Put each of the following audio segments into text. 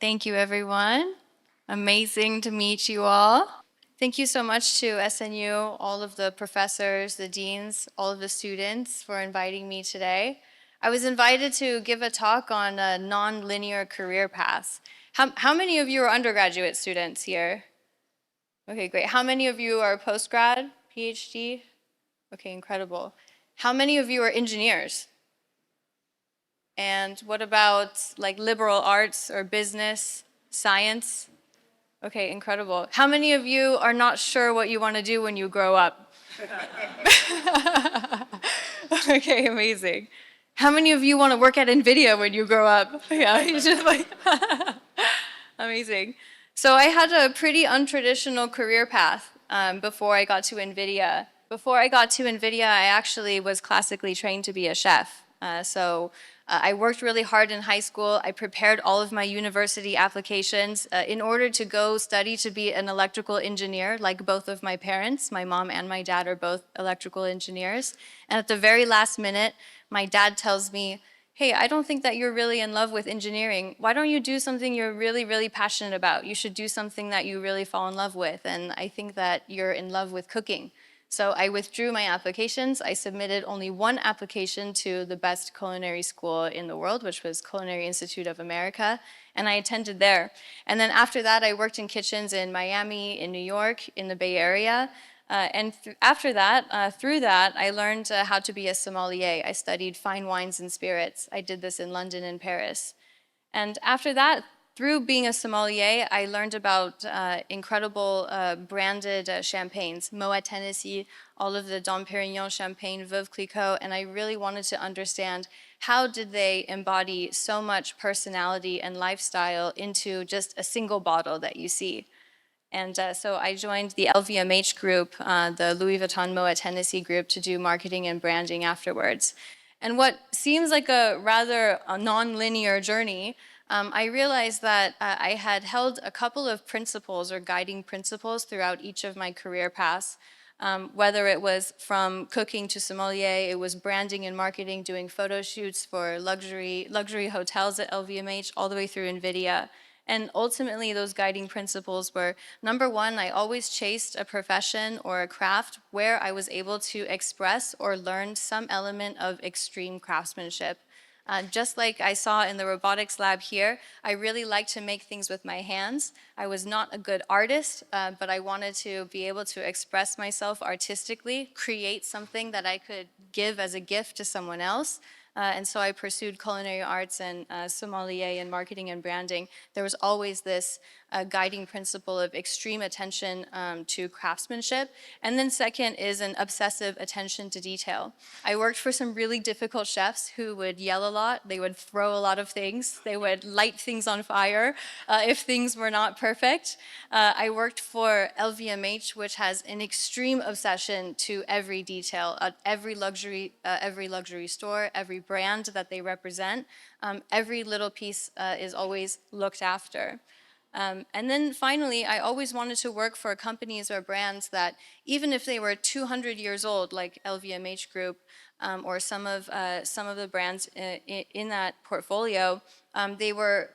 Thank you, everyone. Amazing to meet you all. Thank you so much to SNU, all of the professors, the deans, all of the students for inviting me today. I was invited to give a talk on a nonlinear career paths. How many of you are undergraduate students here? Okay, great. How many of you are postgrad, PhD? Okay, incredible. How many of you are engineers? And what about like liberal arts or business, science? Okay, incredible. How many of you are not sure what you want to do when you grow up? Okay, amazing. How many of you want to work at NVIDIA when you grow up? Yeah, you just like, amazing. So I had a pretty untraditional career path before I got to NVIDIA. Before I got to NVIDIA, I actually was classically trained to be a chef. I worked really hard in high school. I prepared all of my university applications in order to go study to be an electrical engineer, like both of my parents. My mom and my dad are both electrical engineers. And at the very last minute, my dad tells me, hey, I don't think that you're really in love with engineering. Why don't you do something you're really, really passionate about? You should do something that you really fall in love with. And I think that you're in love with cooking. So I withdrew my applications. I submitted only one application to the best culinary school in the world, which was Culinary Institute of America, and I attended there. And then after that, I worked in kitchens in Miami, in New York, in the Bay Area. After that, through that, I learned how to be a sommelier. I studied fine wines and spirits. I did this in London and Paris. And after that, through being a sommelier, I learned about incredible branded champagnes, Moet Tennessee, all of the Dom Perignon champagne, Veuve Clicquot, and I really wanted to understand how did they embody so much personality and lifestyle into just a single bottle that you see. And so I joined the LVMH group, the Louis Vuitton Moet Hennessy group, to do marketing and branding afterwards. And what seems like a rather non-linear journey, I realized that I had held a couple of principles or guiding principles throughout each of my career paths. Whether it was from cooking to sommelier, it was branding and marketing, doing photo shoots for luxury hotels at LVMH, all the way through NVIDIA. And ultimately, those guiding principles were, number one, I always chased a profession or a craft where I was able to express or learn some element of extreme craftsmanship. Just like I saw in the robotics lab here, I really like to make things with my hands. I was not a good artist, but I wanted to be able to express myself artistically, create something that I could give as a gift to someone else. And so I pursued culinary arts and sommelier and marketing and branding. There was always this guiding principle of extreme attention to craftsmanship. And then second is an obsessive attention to detail. I worked for some really difficult chefs who would yell a lot. They would throw a lot of things. They would light things on fire if things were not perfect. I worked for LVMH, which has an extreme obsession to every detail, every luxury store, every brand that they represent. Every little piece is always looked after. And then finally, I always wanted to work for companies or brands that, even if they were 200 years old, like LVMH Group, or some of the brands in that portfolio, they were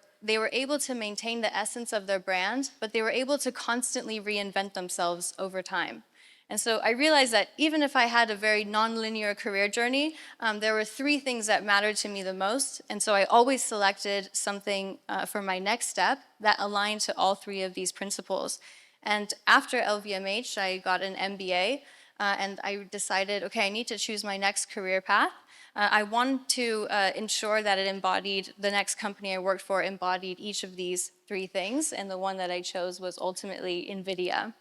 able to maintain the essence of their brand, but they were able to constantly reinvent themselves over time. And so I realized that even if I had a very nonlinear career journey, there were three things that mattered to me the most. And so I always selected something for my next step that aligned to all three of these principles. And after LVMH, I got an MBA, and I decided, okay, I need to choose my next career path. I wanted to ensure that it embodied, the next company I worked for embodied each of these three things, and the one that I chose was ultimately NVIDIA.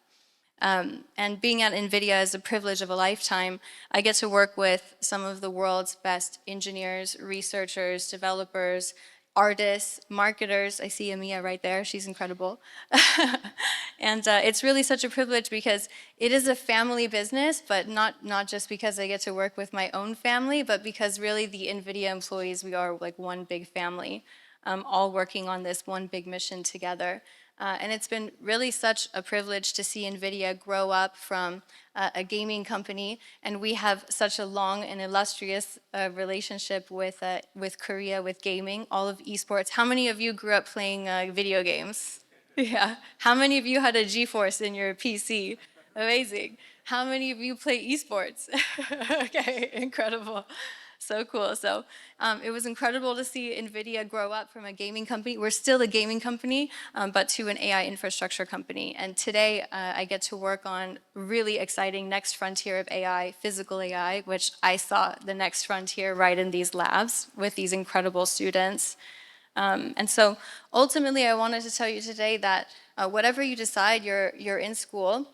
And being at NVIDIA is a privilege of a lifetime. I get to work with some of the world's best engineers, researchers, developers, artists, marketers. I see Amia right there, she's incredible. And it's really such a privilege because it is a family business, but not just because I get to work with my own family, but because really the NVIDIA employees, we are like one big family, all working on this one big mission together. And it's been really such a privilege to see NVIDIA grow up from a gaming company, and we have such a long and illustrious relationship with Korea, with gaming, all of esports. How many of you grew up playing video games? Yeah. How many of you had a GeForce in your PC? Amazing. How many of you play esports? Okay, incredible. So cool. So it was incredible to see NVIDIA grow up from a gaming company. We're still a gaming company, but to an AI infrastructure company. And today I get to work on really exciting next frontier of AI, physical AI, which I saw the next frontier right in these labs with these incredible students. And so ultimately, I wanted to tell you today that whatever you decide, you're in school,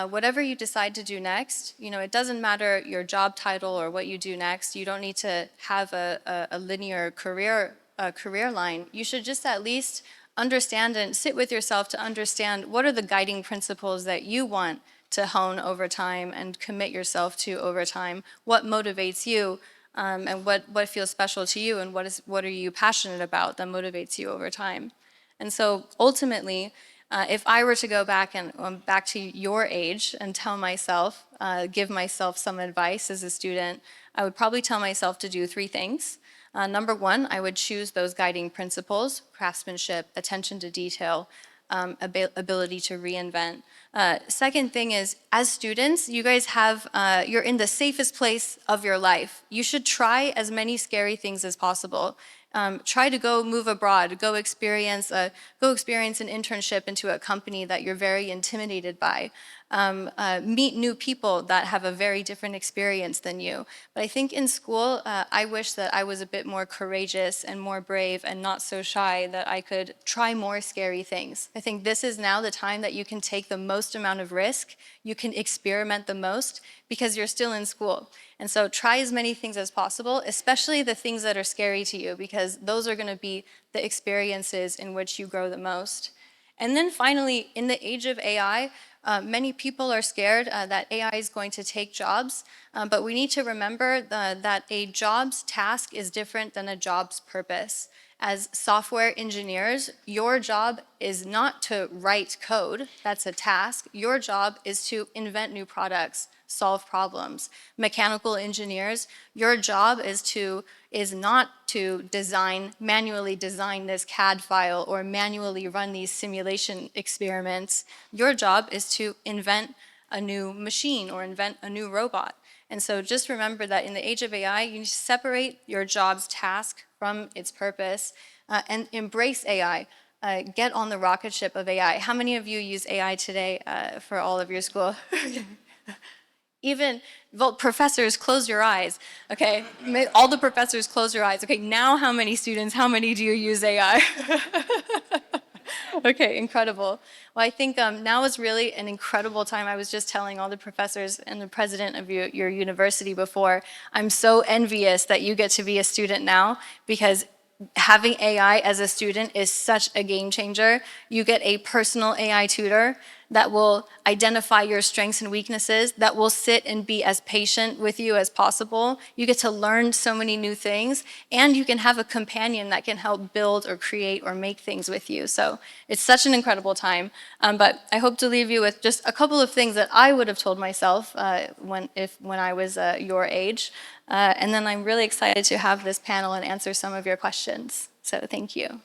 whatever you decide to do next, it doesn't matter your job title or what you do next. You don't need to have a linear career line. You should just at least understand and sit with yourself to understand what are the guiding principles that you want to hone over time and commit yourself to over time. What motivates you? And what feels special to you, and what are you passionate about that motivates you over time. And so ultimately, if I were to go back and back to your age and tell myself, give myself some advice as a student, I would probably tell myself to do three things. Number one, I would choose those guiding principles: craftsmanship, attention to detail, ability to reinvent. Second thing is, as students, you guys you're in the safest place of your life. You should try as many scary things as possible. Try to go move abroad, go experience an internship into a company that you're very intimidated by. Meet new people that have a very different experience than you. But I think in school, I wish that I was a bit more courageous and more brave and not so shy, that I could try more scary things. I think this is now the time that you can take the most amount of risk, you can experiment the most, because you're still in school. And so try as many things as possible, especially the things that are scary to you, because those are going to be the experiences in which you grow the most. And then finally, in the age of AI, many people are scared that AI is going to take jobs, but we need to remember that a job's task is different than a job's purpose. As software engineers, your job is not to write code, that's a task. Your job is to invent new products, solve problems. Mechanical engineers, your job is not to manually design this CAD file or manually run these simulation experiments. Your job is to invent a new machine or invent a new robot. And so just remember that in the age of AI, you need to separate your job's task from its purpose and embrace AI. Get on the rocket ship of AI. How many of you use AI today for all of your school? Well, professors, close your eyes, okay? All the professors, close your eyes. Okay, now how many students, how many do you use AI? Okay, incredible. Well, I think now is really an incredible time. I was just telling all the professors and the president of your university before, I'm so envious that you get to be a student now, because having AI as a student is such a game changer. You get a personal AI tutor that will identify your strengths and weaknesses, that will sit and be as patient with you as possible. You get to learn so many new things, and you can have a companion that can help build or create or make things with you. So it's such an incredible time. But I hope to leave you with just a couple of things that I would have told myself when I was your age. And then I'm really excited to have this panel and answer some of your questions. So thank you.